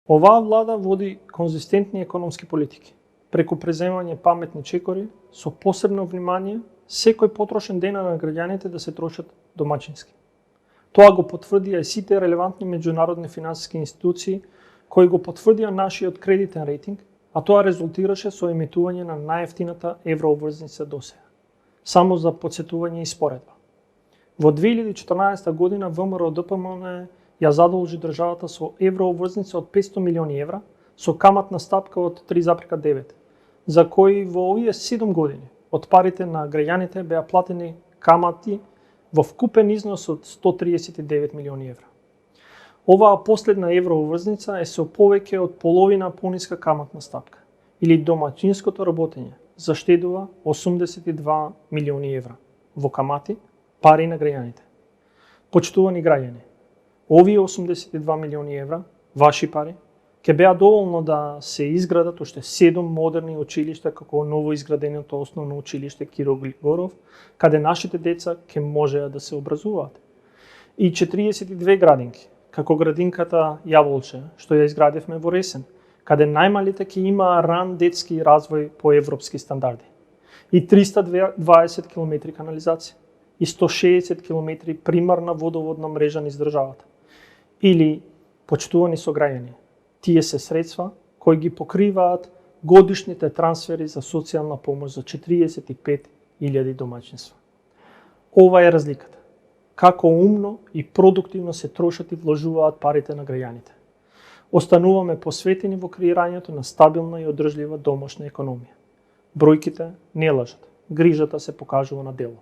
Оваа влада води конзистентни економски политики, преку преземање паметни чекори, со посебно внимание секој потрошен ден на граѓаните да се трошат домачински. Тоа го потврдија и сите релевантни меѓународни финансиски институции кои го потврдија нашиот кредитен рейтинг, а тоа резултираше со емитување на најевтината еврообврзница досега. Само за потсетување и споредба. Во 2014 година ВМРО ДПМН ја задолжи државата со еврообврзница од 500 милиони евра со каматна стапка од 3,9, за кои во овие 7 години од парите на граѓаните беа платени камати во вкупен износ од 139 милиони евра. Оваа последна еврообврзница е со повеќе од половина пониска каматна стапка, или домачинското работење заштедува 82 милиони евра во камати, пари на граѓаните. Почитувани граѓани, овие 82 милиони евра, ваши пари, ќе беа доволно да се изградат уште 7 модерни училишта како ново изграденото основно училиште Киро Глигоров, каде нашите деца ќе можеа да се образуваат. И 42 градинки, како градинката Јаволче, што ја изградивме во Ресен, каде најмалите ќе имаа ран детски развој по европски стандарди. И 320 км канализација, и 160 км примарна водоводна мрежа низ државата. Или, почитувани сограѓани, тие се средства кои ги покриваат годишните трансфери за социјална помош за 45.000 домаќинства. Ова е разликата. Како умно и продуктивно се трошат и вложуваат парите на граѓаните. Остануваме посветени во креирањето на стабилна и одржлива домашна економија. Бројките не лажат, грижата се покажува на дело.